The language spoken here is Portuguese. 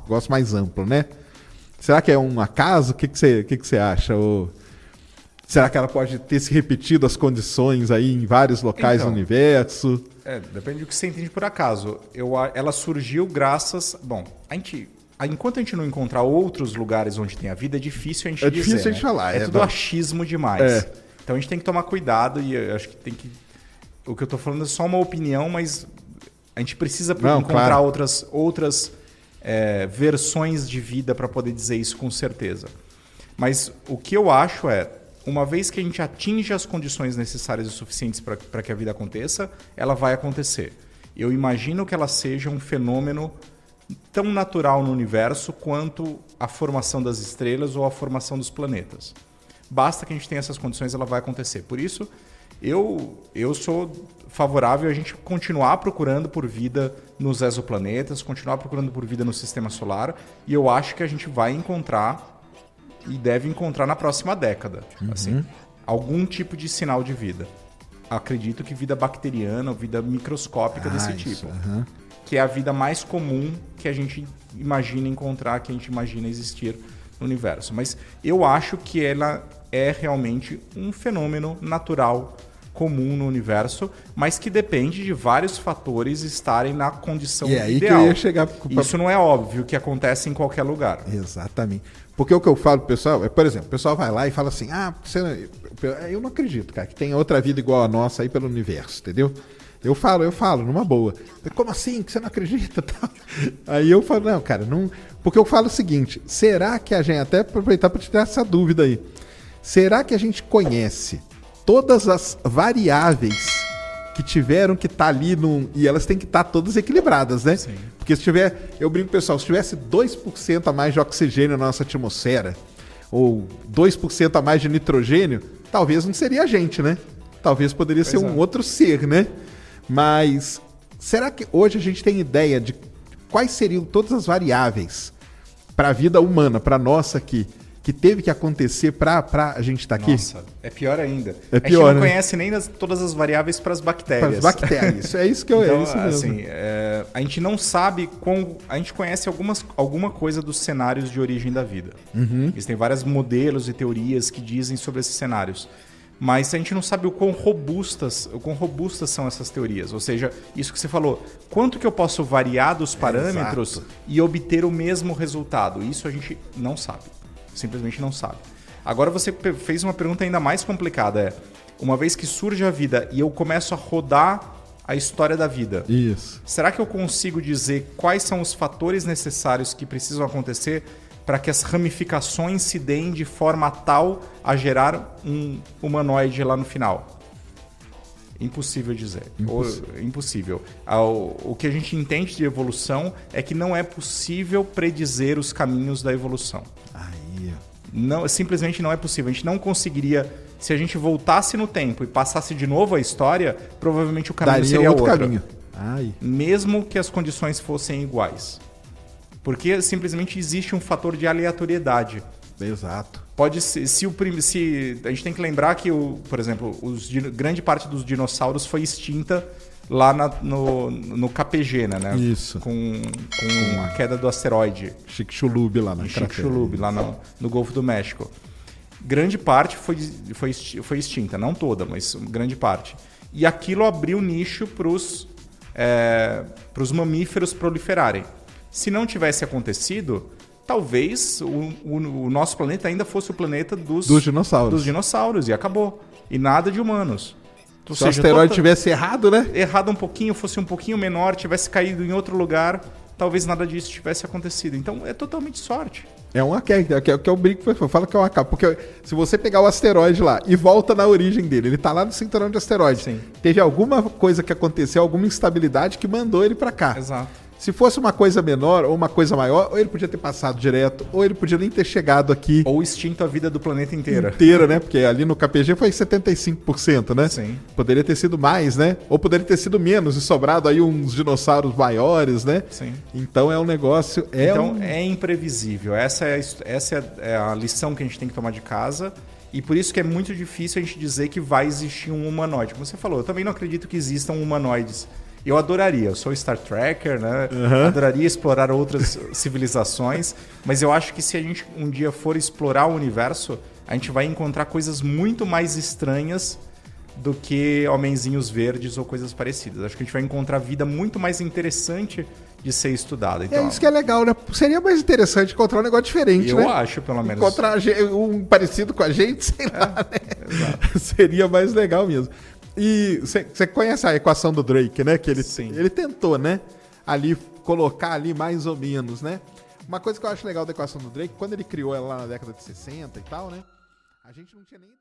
negócio mais amplo, né? Será que é um acaso? O que você acha? Ou será que ela pode ter se repetido as condições aí em vários locais do universo? Depende do que você entende por acaso. Ela surgiu graças... Bom, enquanto a gente não encontrar outros lugares onde tem a vida, é difícil a gente dizer. É difícil a gente falar. É tudo achismo demais. Então a gente tem que tomar cuidado e eu acho que tem que... O que eu estou falando é só uma opinião, mas a gente precisa encontrar outras versões de vida para poder dizer isso com certeza. Mas o que eu acho uma vez que a gente atinge as condições necessárias e suficientes para que a vida aconteça, ela vai acontecer. Eu imagino que ela seja um fenômeno tão natural no universo quanto a formação das estrelas ou a formação dos planetas. Basta que a gente tenha essas condições, ela vai acontecer. Por isso, eu sou favorável a gente continuar procurando por vida nos exoplanetas, continuar procurando por vida no sistema solar, e eu acho que a gente vai encontrar e deve encontrar na próxima década, assim, algum tipo de sinal de vida. Acredito que vida bacteriana ou vida microscópica desse tipo, que é a vida mais comum que a gente imagina encontrar, que a gente imagina existir no universo. Mas eu acho que ela é realmente um fenômeno natural comum no universo, mas que depende de vários fatores estarem na condição ideal. Aí que eu ia chegar... Isso não é óbvio que acontece em qualquer lugar. Exatamente. Porque o que eu falo pro pessoal, por exemplo, o pessoal vai lá e fala assim, eu não acredito, cara, que tem outra vida igual a nossa aí pelo universo, entendeu? Eu falo, numa boa. Como assim, que você não acredita? Aí eu falo, não, cara, não... Porque eu falo o seguinte, será que a gente, até aproveitar para te dar essa dúvida aí, será que a gente conhece todas as variáveis que tiveram que estar ali e elas têm que estar todas equilibradas, né? Sim. Porque se tiver, eu brinco pessoal, se tivesse 2% a mais de oxigênio na nossa atmosfera, ou 2% a mais de nitrogênio, talvez não seria a gente, né? Talvez poderia ser um outro ser, né? Mas será que hoje a gente tem ideia de quais seriam todas as variáveis para a vida humana, para nossa aqui, que teve que acontecer para a gente estar aqui? Nossa, é pior ainda. É pior, a gente não conhece nem todas as variáveis para as bactérias. Para as bactérias, é isso que eu... Então, é isso mesmo. Assim, a gente não sabe a gente conhece alguma coisa dos cenários de origem da vida. Existem vários modelos e teorias que dizem sobre esses cenários. Mas a gente não sabe o quão robustas são essas teorias. Ou seja, isso que você falou, quanto que eu posso variar dos parâmetros e obter o mesmo resultado? Isso a gente não sabe. Simplesmente não sabe. Agora você fez uma pergunta ainda mais complicada. Uma vez que surge a vida e eu começo a rodar a história da vida, será que eu consigo dizer quais são os fatores necessários que precisam acontecer para que as ramificações se deem de forma tal a gerar um humanoide lá no final? Impossível dizer. Impossível. O que a gente entende de evolução é que não é possível predizer os caminhos da evolução. Não, simplesmente não é possível. A gente não conseguiria... Se a gente voltasse no tempo e passasse de novo a história, provavelmente o caminho seria outro. Caminho. Mesmo que as condições fossem iguais. Porque simplesmente existe um fator de aleatoriedade. Exato. Pode ser, se a gente tem que lembrar que, por exemplo, grande parte dos dinossauros foi extinta lá no KPG, né? Isso. Com a queda do asteroide. Chicxulub lá na Chicxulub, lá no Golfo do México. Grande parte foi extinta, não toda, mas grande parte. E aquilo abriu nicho para os mamíferos proliferarem. Se não tivesse acontecido, talvez o nosso planeta ainda fosse o planeta dos dinossauros e acabou. E nada de humanos. Se o asteroide tivesse errado, né? Errado um pouquinho, fosse um pouquinho menor, tivesse caído em outro lugar, talvez nada disso tivesse acontecido. Então é totalmente sorte. É uma queda, que é o brinco que eu falo que é uma capa. Porque se você pegar o asteroide lá e volta na origem dele, ele tá lá no cinturão de asteroide. Sim. Teve alguma coisa que aconteceu, alguma instabilidade que mandou ele para cá. Exato. Se fosse uma coisa menor ou uma coisa maior, ou ele podia ter passado direto, ou ele podia nem ter chegado aqui. Ou extinto a vida do planeta inteira. Inteira, né? Porque ali no KPG foi 75%, né? Sim. Poderia ter sido mais, né? Ou poderia ter sido menos e sobrado aí uns dinossauros maiores, né? Sim. Então é um negócio... É imprevisível. Essa é a lição que a gente tem que tomar de casa. E por isso que é muito difícil a gente dizer que vai existir um humanoide. Como você falou, eu também não acredito que existam humanoides Eu adoraria, eu sou Star Trekker, né? Adoraria explorar outras civilizações, mas eu acho que se a gente um dia for explorar o universo, a gente vai encontrar coisas muito mais estranhas do que homenzinhos verdes ou coisas parecidas. Acho que a gente vai encontrar vida muito mais interessante de ser estudada. Então, é isso que é legal, né? Seria mais interessante encontrar um negócio diferente, eu né? acho, pelo menos. Encontrar um parecido com a gente, sei lá, né? Exato. Seria mais legal mesmo. E você conhece a equação do Drake, né? Que ele tentou, né? Ali, colocar ali mais ou menos, né? Uma coisa que eu acho legal da equação do Drake, quando ele criou ela lá na década de 60 e tal, né? A gente não tinha nem ideia.